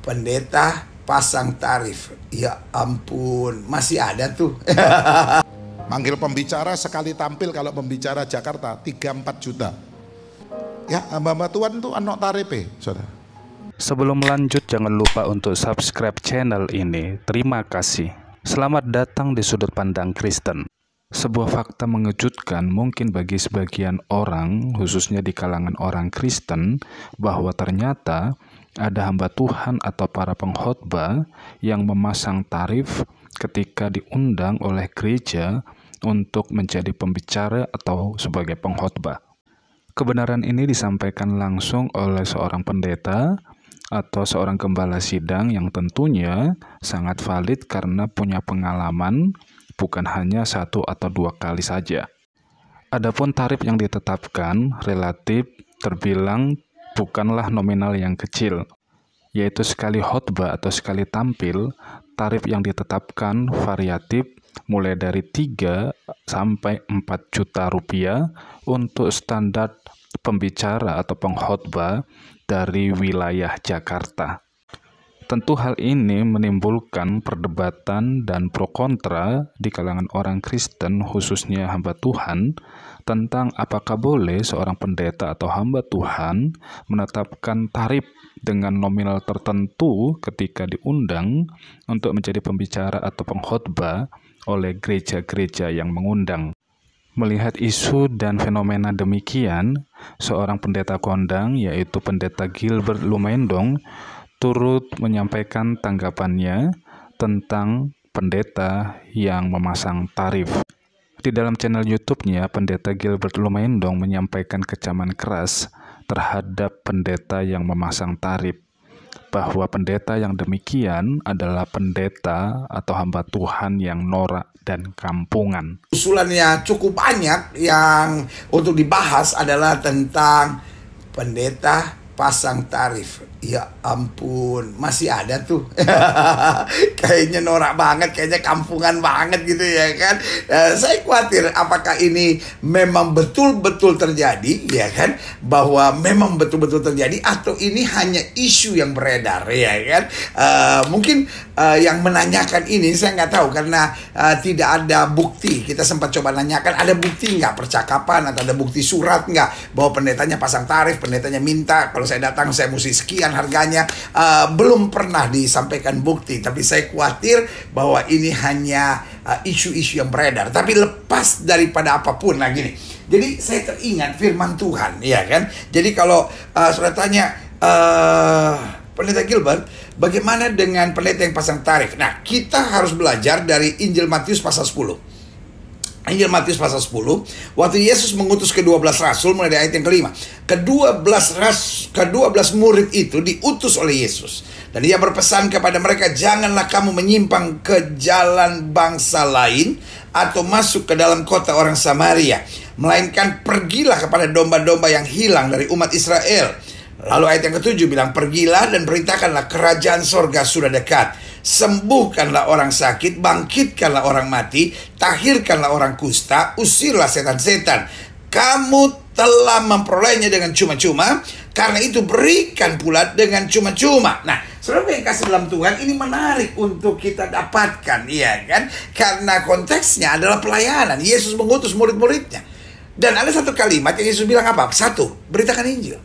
pendeta pasang tarif. Ya ampun, masih ada tuh. Manggil pembicara sekali tampil, kalau pembicara Jakarta 3-4 juta. Ya, hamba-hamba Tuhan tuh anak tarife, saudara. Sebelum lanjut, jangan lupa untuk subscribe channel ini. Terima kasih. Selamat datang di Sudut Pandang Kristen. Sebuah fakta mengejutkan mungkin bagi sebagian orang, khususnya di kalangan orang Kristen, bahwa ternyata ada hamba Tuhan atau para pengkhotbah yang memasang tarif ketika diundang oleh gereja untuk menjadi pembicara atau sebagai pengkhotbah. Kebenaran ini disampaikan langsung oleh seorang pendeta atau seorang gembala sidang yang tentunya sangat valid karena punya pengalaman bukan hanya 1 atau 2 kali saja. Adapun tarif yang ditetapkan relatif terbilang bukanlah nominal yang kecil, yaitu sekali khotbah atau sekali tampil, tarif yang ditetapkan variatif mulai dari 3 sampai 4 juta rupiah untuk standar pembicara atau pengkhotbah dari wilayah Jakarta. Tentu hal ini menimbulkan perdebatan dan pro kontra di kalangan orang Kristen, khususnya hamba Tuhan, tentang apakah boleh seorang pendeta atau hamba Tuhan menetapkan tarif dengan nominal tertentu ketika diundang untuk menjadi pembicara atau pengkhotbah oleh gereja-gereja yang mengundang. Melihat isu dan fenomena demikian, seorang pendeta kondang, yaitu pendeta Gilbert Lumendong, turut menyampaikan tanggapannya tentang pendeta yang memasang tarif. Di dalam channel YouTube-nya, pendeta Gilbert Lumendong menyampaikan kecaman keras terhadap pendeta yang memasang tarif, bahwa pendeta yang demikian adalah pendeta atau hamba Tuhan yang norak dan kampungan. Usulannya cukup banyak, yang untuk dibahas adalah tentang pendeta pasang tarif. Ya ampun, masih ada tuh. Kayaknya norak banget, kayaknya kampungan banget gitu ya kan. Saya khawatir apakah ini memang betul-betul terjadi, ya kan, bahwa memang betul-betul terjadi, atau ini hanya isu yang beredar, ya kan. Mungkin yang menanyakan ini saya nggak tahu karena tidak ada bukti. Kita sempat coba nanyakan, ada bukti nggak percakapan atau ada bukti surat nggak bahwa pendetanya pasang tarif, pendetanya minta kalau saya datang saya mesti sekian harganya. Belum pernah disampaikan bukti, tapi saya khawatir bahwa ini hanya isu-isu yang beredar. Tapi lepas daripada apapun, nah gini, jadi saya teringat firman Tuhan, ya kan. Jadi kalau saudara tanya pendeta Gilbert, bagaimana dengan pendeta yang pasang tarif? Nah, kita harus belajar dari Injil Matius pasal 10. Injil Matius pasal 10, waktu Yesus mengutus ke-12 rasul, mulai dari ayat yang kelima. Ke-12 murid itu diutus oleh Yesus. Dan ia berpesan kepada mereka, janganlah kamu menyimpang ke jalan bangsa lain atau masuk ke dalam kota orang Samaria, melainkan pergilah kepada domba-domba yang hilang dari umat Israel. Lalu ayat yang ke-7 bilang, pergilah dan perintahkanlah kerajaan sorga sudah dekat. Sembuhkanlah orang sakit, bangkitkanlah orang mati, tahirkanlah orang kusta, usirlah setan-setan. Kamu telah memperolehnya dengan cuma-cuma, karena itu berikan pula dengan cuma-cuma. Nah, saudara yang kasih dalam Tuhan, ini menarik untuk kita dapatkan, ya kan? Karena konteksnya adalah pelayanan. Yesus mengutus murid-muridnya. Dan ada satu kalimat yang Yesus bilang apa? 1, beritakan Injil.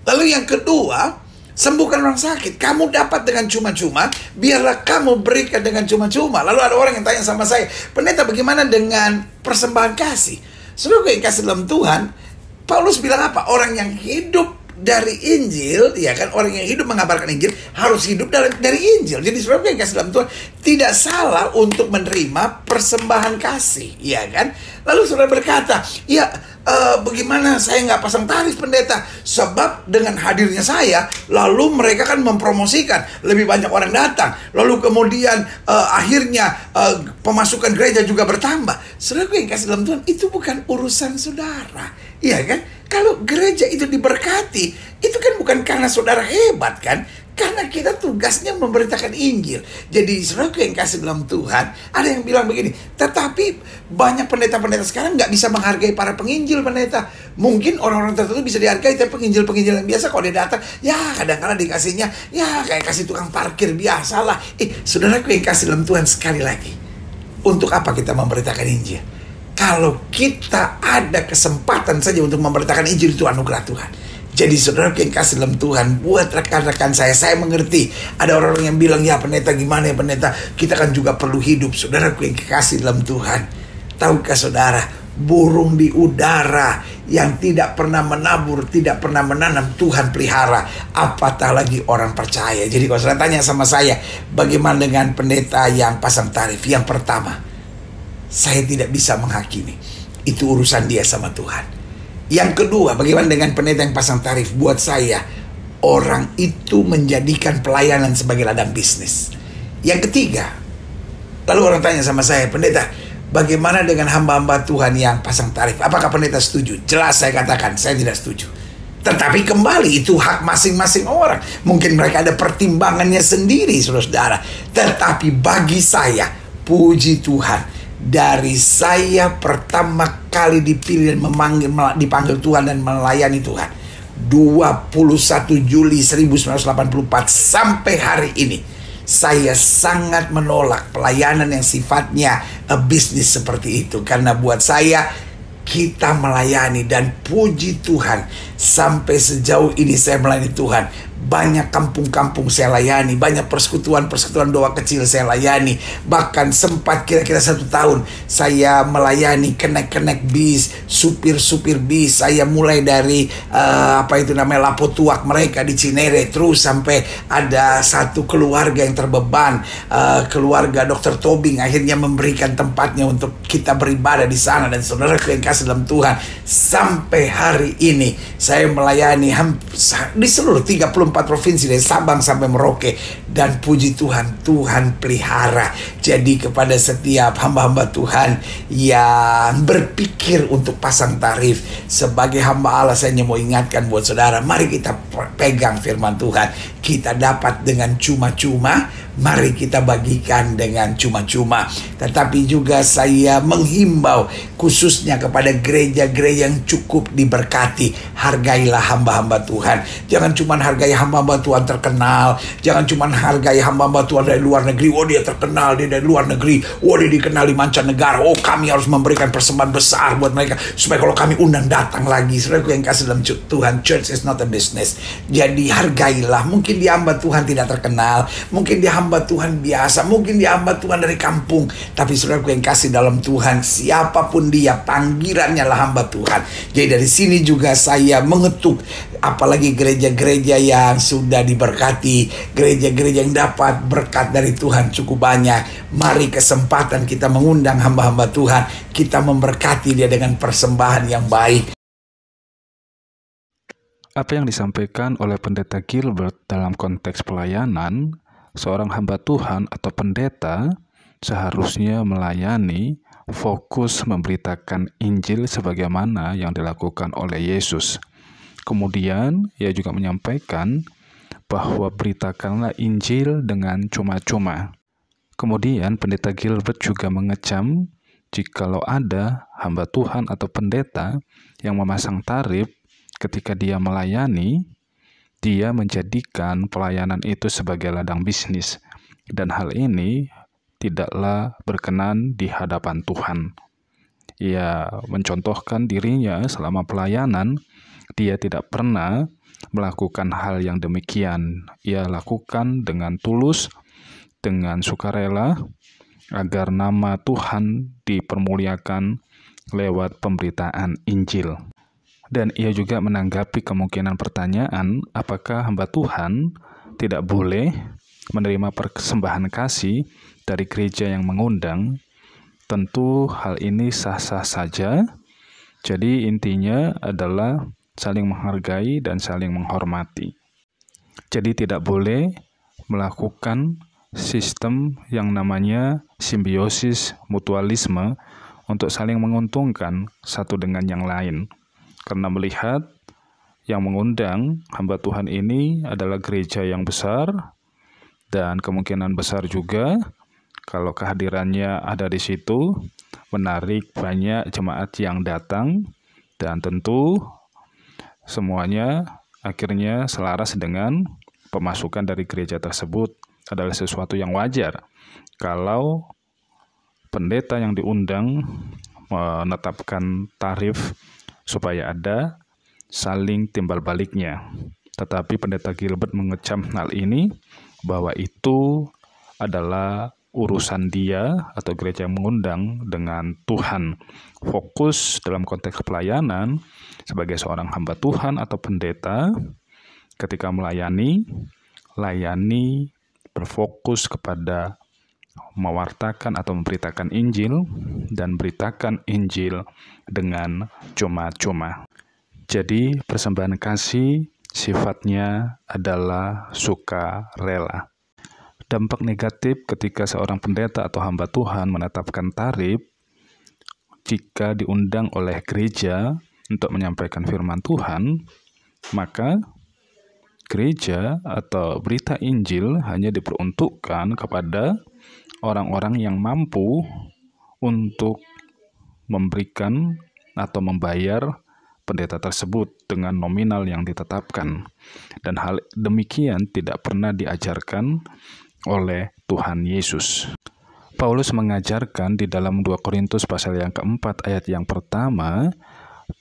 Lalu yang kedua, sembuhkan orang sakit. Kamu dapat dengan cuma-cuma, biarlah kamu berikan dengan cuma-cuma. Lalu ada orang yang tanya sama saya, pendeta bagaimana dengan persembahan kasih? Saudara yang kasih dalam Tuhan, Paulus bilang apa? Orang yang hidup dari Injil, ya kan, orang yang hidup mengabarkan Injil harus hidup dari Injil. Jadi saudara yang kasih dalam Tuhan, tidak salah untuk menerima persembahan kasih, ya kan. Lalu saudara berkata, ya bagaimana saya nggak pasang tarif pendeta? Sebab dengan hadirnya saya, lalu mereka kan mempromosikan, lebih banyak orang datang, lalu kemudian akhirnya pemasukan gereja juga bertambah. Saudara yang kasih dalam Tuhan, itu bukan urusan saudara, iya kan? Kalau gereja itu diberkati, itu kan bukan karena saudara hebat kan? Karena kita tugasnya memberitakan Injil. Jadi saudaraku yang kasih dalam Tuhan, ada yang bilang begini, tetapi banyak pendeta-pendeta sekarang nggak bisa menghargai para penginjil pendeta. Mungkin orang-orang tertentu bisa dihargai, tapi penginjil-penginjil yang biasa kalau dia datang, ya kadang-kadang dikasihnya, ya kayak kasih tukang parkir biasalah. Saudaraku yang kasih dalam Tuhan, sekali lagi, untuk apa kita memberitakan Injil? Kalau kita ada kesempatan saja untuk memberitakan Injil, itu anugerah Tuhan. Jadi saudara yang kasih dalam Tuhan, buat rekan-rekan saya mengerti. Ada orang-orang yang bilang, ya pendeta gimana ya pendeta, kita kan juga perlu hidup. Saudara yang kasih dalam Tuhan, tahukah saudara, burung di udara yang tidak pernah menabur, tidak pernah menanam, Tuhan pelihara. Apatah lagi orang percaya. Jadi kalau saudara tanya sama saya, bagaimana dengan pendeta yang pasang tarif? Yang pertama, saya tidak bisa menghakimi. Itu urusan dia sama Tuhan. Yang kedua, bagaimana dengan pendeta yang pasang tarif? Buat saya, orang itu menjadikan pelayanan sebagai ladang bisnis. Yang ketiga, lalu orang tanya sama saya, pendeta, bagaimana dengan hamba-hamba Tuhan yang pasang tarif? Apakah pendeta setuju? Jelas saya katakan, saya tidak setuju. Tetapi kembali, itu hak masing-masing orang. Mungkin mereka ada pertimbangannya sendiri, saudara-saudara. Tetapi bagi saya, puji Tuhan, dari saya pertama kali dipilih dan dipanggil Tuhan dan melayani Tuhan 21 Juli 1984 sampai hari ini, saya sangat menolak pelayanan yang sifatnya bisnis seperti itu. Karena buat saya, kita melayani, dan puji Tuhan, sampai sejauh ini saya melayani Tuhan. Banyak kampung-kampung saya layani, banyak persekutuan-persekutuan doa kecil saya layani. Bahkan sempat kira-kira 1 tahun saya melayani kenek-kenek bis, supir-supir bis. Saya mulai dari Lapotuak mereka di Cinere, terus sampai ada satu keluarga yang terbeban, keluarga Dr. Tobing akhirnya memberikan tempatnya untuk kita beribadah di sana. Dan saudara yang kasih dalam Tuhan, sampai hari ini saya melayani di seluruh 34 provinsi dari Sabang sampai Merauke. Dan puji Tuhan, Tuhan pelihara. Jadi kepada setiap hamba-hamba Tuhan yang berpikir untuk pasang tarif, sebagai hamba Allah, saya hanya mau ingatkan buat saudara, mari kita pegang firman Tuhan. Kita dapat dengan cuma-cuma, mari kita bagikan dengan cuma-cuma. Tetapi juga saya menghimbau khususnya kepada gereja-gereja yang cukup diberkati, hargailah hamba-hamba Tuhan. Jangan cuma hargai hamba-hamba Tuhan terkenal, jangan cuma hargai hamba-hamba Tuhan dari luar negeri. Oh, dia terkenal, dia dari luar negeri, oh dia dikenal di mancanegara, oh kami harus memberikan persembahan besar buat mereka supaya kalau kami undang datang lagi. Saudara yang kasih dalam Tuhan, church is not a business. Jadi hargailah. Mungkin dia hamba Tuhan tidak terkenal, mungkin dia hamba Tuhan biasa, mungkin dia hamba Tuhan dari kampung, tapi saudaraku yang kasih dalam Tuhan, siapapun dia, panggilannya lah hamba Tuhan. Jadi dari sini juga saya mengetuk, apalagi gereja-gereja yang sudah diberkati, gereja-gereja yang dapat berkat dari Tuhan cukup banyak. Mari kesempatan kita mengundang hamba-hamba Tuhan, kita memberkati dia dengan persembahan yang baik. Apa yang disampaikan oleh Pendeta Gilbert dalam konteks pelayanan, seorang hamba Tuhan atau pendeta seharusnya melayani, fokus memberitakan Injil sebagaimana yang dilakukan oleh Yesus. Kemudian, ia juga menyampaikan bahwa beritakanlah Injil dengan cuma-cuma. Kemudian, Pendeta Gilbert juga mengecam jikalau ada hamba Tuhan atau pendeta yang memasang tarif. Ketika dia melayani, dia menjadikan pelayanan itu sebagai ladang bisnis. Dan hal ini tidaklah berkenan di hadapan Tuhan. Ia mencontohkan dirinya selama pelayanan, dia tidak pernah melakukan hal yang demikian. Ia lakukan dengan tulus, dengan sukarela, agar nama Tuhan dipermuliakan lewat pemberitaan Injil. Dan ia juga menanggapi kemungkinan pertanyaan, apakah hamba Tuhan tidak boleh menerima persembahan kasih dari gereja yang mengundang? Tentu hal ini sah-sah saja. Jadi intinya adalah saling menghargai dan saling menghormati. Jadi tidak boleh melakukan sistem yang namanya simbiosis mutualisme untuk saling menguntungkan satu dengan yang lain. Karena melihat yang mengundang hamba Tuhan ini adalah gereja yang besar, dan kemungkinan besar juga kalau kehadirannya ada di situ menarik banyak jemaat yang datang, dan tentu semuanya akhirnya selaras dengan pemasukan dari gereja tersebut. Adalah sesuatu yang wajar kalau pendeta yang diundang menetapkan tarif supaya ada saling timbal baliknya. Tetapi pendeta Gilbert mengecam hal ini bahwa itu adalah urusan dia atau gereja yang mengundang dengan Tuhan. Fokus dalam konteks pelayanan sebagai seorang hamba Tuhan atau pendeta ketika layani berfokus kepada mewartakan atau memberitakan Injil dan beritakan Injil dengan cuma-cuma. Jadi persembahan kasih sifatnya adalah sukarela. Dampak negatif ketika seorang pendeta atau hamba Tuhan menetapkan tarif jika diundang oleh gereja untuk menyampaikan firman Tuhan, maka gereja atau berita Injil hanya diperuntukkan kepada orang-orang yang mampu untuk memberikan atau membayar pendeta tersebut dengan nominal yang ditetapkan. Dan hal demikian tidak pernah diajarkan oleh Tuhan Yesus. Paulus mengajarkan di dalam 2 Korintus pasal yang keempat ayat yang pertama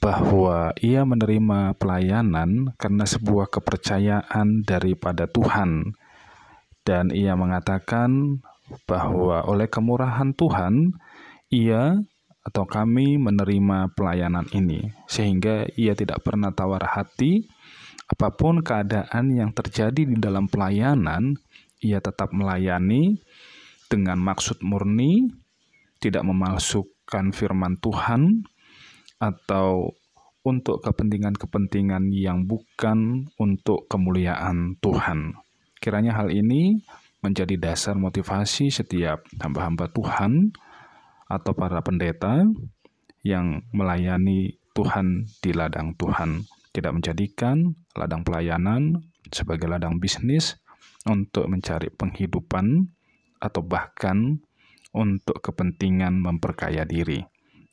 bahwa ia menerima pelayanan karena sebuah kepercayaan daripada Tuhan. Dan ia mengatakan bahwa oleh kemurahan Tuhan, ia atau kami menerima pelayanan ini, sehingga ia tidak pernah tawar hati. Apapun keadaan yang terjadi di dalam pelayanan, ia tetap melayani dengan maksud murni, tidak memalsukan firman Tuhan, atau untuk kepentingan-kepentingan yang bukan untuk kemuliaan Tuhan. Kiranya hal ini menjadi dasar motivasi setiap hamba-hamba Tuhan atau para pendeta yang melayani Tuhan di ladang Tuhan. Tidak menjadikan ladang pelayanan sebagai ladang bisnis untuk mencari penghidupan atau bahkan untuk kepentingan memperkaya diri.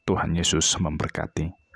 Tuhan Yesus memberkati.